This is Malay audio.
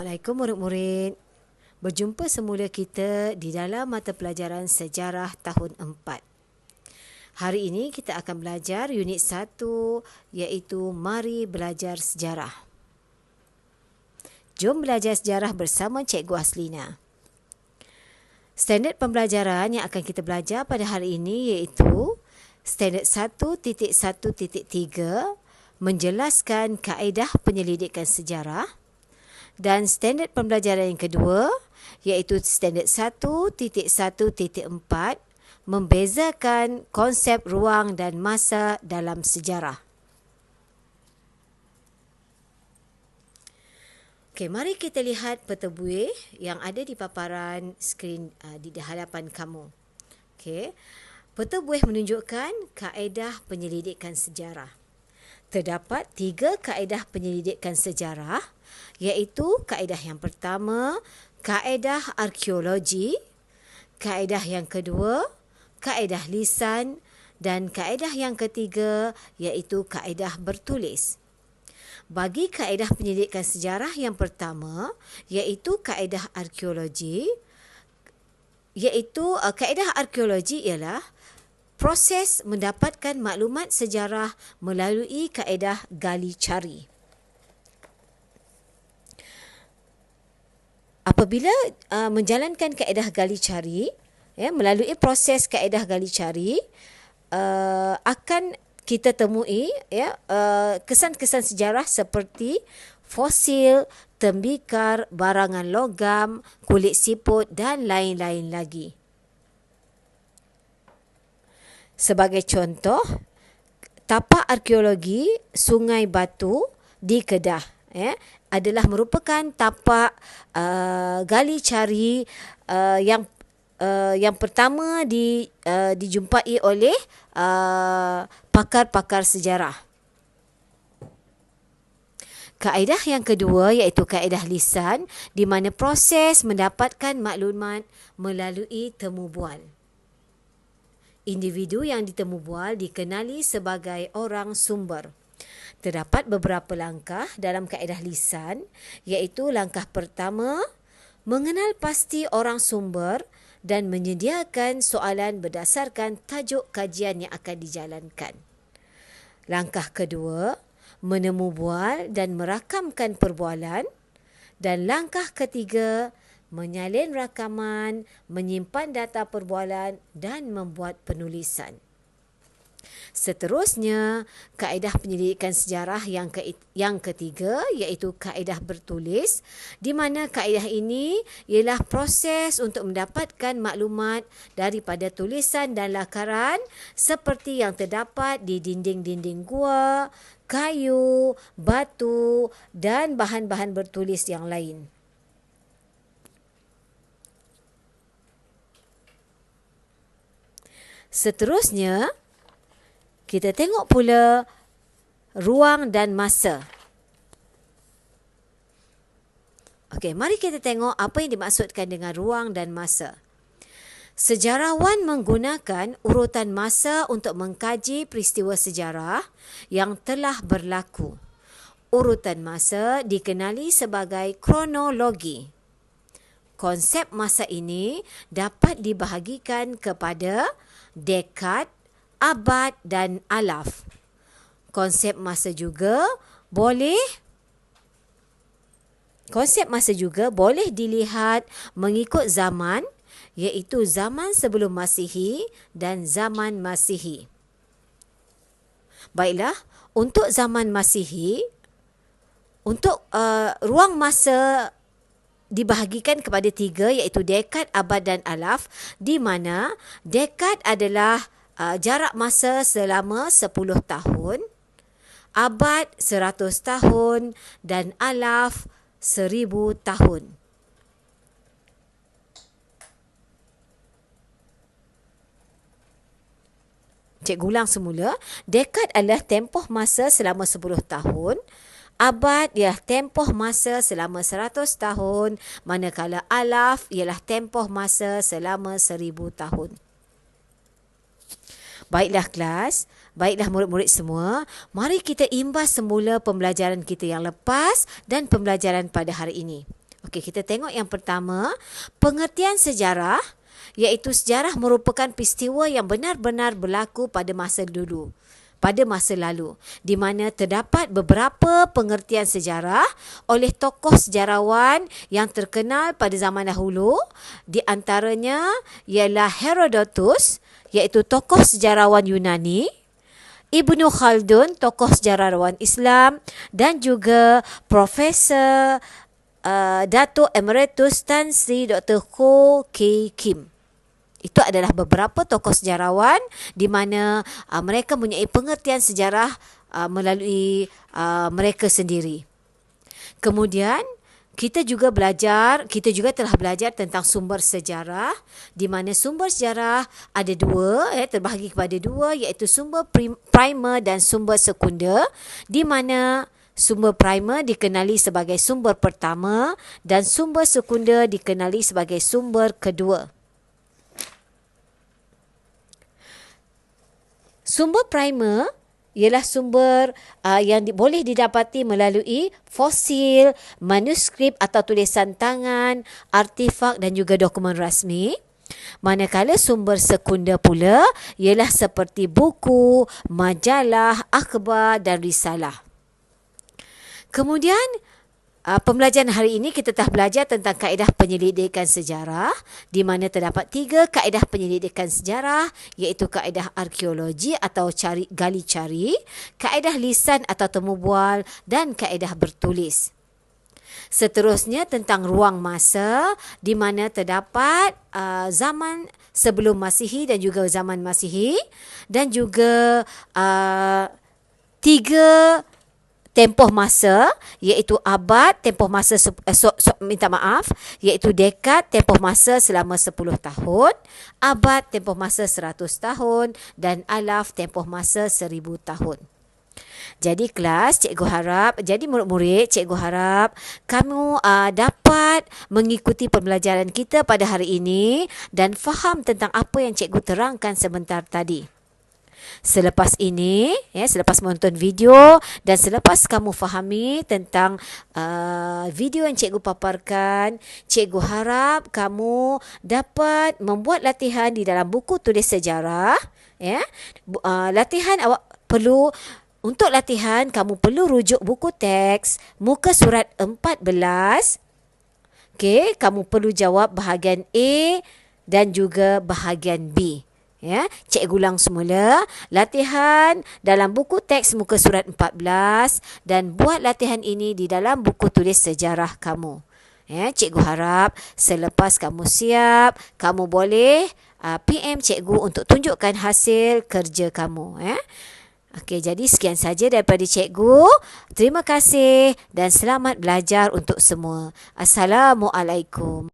Assalamualaikum murid-murid. Berjumpa semula kita di dalam mata pelajaran sejarah tahun 4. Hari ini kita akan belajar unit 1 iaitu Mari Belajar Sejarah. Jom belajar sejarah bersama Cikgu Aslina. Standard pembelajaran yang akan kita belajar pada hari ini iaitu Standard 1.1.3 menjelaskan kaedah penyelidikan sejarah. Dan standard pembelajaran yang kedua iaitu standard 1.1.4 membezakan konsep ruang dan masa dalam sejarah. Okey, mari kita lihat peta buih yang ada di paparan skrin di hadapan kamu. Okey. Peta buih menunjukkan kaedah penyelidikan sejarah. Terdapat 3 kaedah penyelidikan sejarah, iaitu kaedah yang pertama, kaedah arkeologi, kaedah yang kedua, kaedah lisan dan kaedah yang ketiga iaitu kaedah bertulis. Bagi kaedah penyelidikan sejarah yang pertama, iaitu kaedah arkeologi, kaedah arkeologi ialah proses mendapatkan maklumat sejarah melalui kaedah gali cari. Apabila menjalankan kaedah gali cari, melalui proses kaedah gali cari, akan kita temui kesan-kesan sejarah seperti fosil, tembikar, barangan logam, kulit siput dan lain-lain lagi. Sebagai contoh, tapak arkeologi Sungai Batu di Kedah adalah merupakan tapak gali cari yang pertama dijumpai oleh pakar-pakar sejarah. Kaedah yang kedua iaitu kaedah lisan, di mana proses mendapatkan maklumat melalui temu bual. Individu yang ditemu bual dikenali sebagai orang sumber. Terdapat beberapa langkah dalam kaedah lisan, iaitu langkah pertama, mengenal pasti orang sumber dan menyediakan soalan berdasarkan tajuk kajian yang akan dijalankan. Langkah kedua, menemu bual dan merakamkan perbualan. Dan langkah ketiga, menyalin rakaman, menyimpan data perbualan dan membuat penulisan. Seterusnya, kaedah penyelidikan sejarah yang ketiga iaitu kaedah bertulis, di mana kaedah ini ialah proses untuk mendapatkan maklumat daripada tulisan dan lakaran seperti yang terdapat di dinding-dinding gua, kayu, batu dan bahan-bahan bertulis yang lain. Seterusnya, kita tengok pula ruang dan masa. Okey, mari kita tengok apa yang dimaksudkan dengan ruang dan masa. Sejarawan menggunakan urutan masa untuk mengkaji peristiwa sejarah yang telah berlaku. Urutan masa dikenali sebagai kronologi. Konsep masa ini dapat dibahagikan kepada dekad, abad dan alaf. Konsep masa juga boleh dilihat mengikut zaman, iaitu zaman sebelum Masihi dan zaman Masihi. Baiklah, untuk zaman Masihi, untuk ruang masa dibahagikan kepada 3 iaitu dekad, abad dan alaf, di mana dekad adalah jarak masa selama 10 tahun, abad 100 tahun dan alaf 1000 tahun. Cikgu ulang semula, dekad adalah tempoh masa selama 10 tahun, abad ialah tempoh masa selama 100 tahun, manakala alaf ialah tempoh masa selama 1000 tahun. Baiklah kelas, baiklah murid-murid semua, mari kita imbas semula pembelajaran kita yang lepas dan pembelajaran pada hari ini. Okey, kita tengok yang pertama, pengertian sejarah, iaitu sejarah merupakan peristiwa yang benar-benar berlaku pada masa dulu, pada masa lalu, di mana terdapat beberapa pengertian sejarah oleh tokoh sejarawan yang terkenal pada zaman dahulu. Di antaranya ialah Herodotus, iaitu tokoh sejarawan Yunani, Ibnu Khaldun, tokoh sejarawan Islam, dan juga Profesor Dato' Emeritus Tan Sri Dr. Ho K. Kim. Itu adalah beberapa tokoh sejarawan di mana mereka mempunyai pengertian sejarah melalui mereka sendiri. Kemudian kita juga telah belajar tentang sumber sejarah, di mana sumber sejarah ada dua, terbahagi kepada dua, iaitu sumber primer dan sumber sekunder, di mana sumber primer dikenali sebagai sumber pertama dan sumber sekunder dikenali sebagai sumber kedua. Sumber primer ialah sumber yang boleh didapati melalui fosil, manuskrip atau tulisan tangan, artefak dan juga dokumen rasmi. Manakala sumber sekunder pula ialah seperti buku, majalah, akhbar dan risalah. Kemudian pembelajaran hari ini kita telah belajar tentang kaedah penyelidikan sejarah, di mana terdapat 3 kaedah penyelidikan sejarah, iaitu kaedah arkeologi atau gali cari, kaedah lisan atau temu bual dan kaedah bertulis. Seterusnya tentang ruang masa, di mana terdapat zaman sebelum Masihi dan juga zaman Masihi, dan juga 3 tempoh masa, iaitu abad, tempoh masa iaitu dekad, tempoh masa selama 10 tahun, abad, tempoh masa 100 tahun dan alaf, tempoh masa 1000 tahun. Jadi murid-murid, cikgu harap kamu dapat mengikuti pembelajaran kita pada hari ini dan faham tentang apa yang cikgu terangkan sebentar tadi. Selepas ini, selepas menonton video dan selepas kamu fahami tentang video yang cikgu paparkan, cikgu harap kamu dapat membuat latihan di dalam buku tulis sejarah. Untuk latihan, kamu perlu rujuk buku teks muka surat 14. Okey, kamu perlu jawab bahagian A dan juga bahagian B. Cikgu ulang semula. Latihan dalam buku teks muka surat 14 dan buat latihan ini di dalam buku tulis sejarah kamu. Cikgu harap selepas kamu siap, kamu boleh PM cikgu untuk tunjukkan hasil kerja kamu. Okey, jadi sekian saja daripada cikgu. Terima kasih dan selamat belajar untuk semua. Assalamualaikum.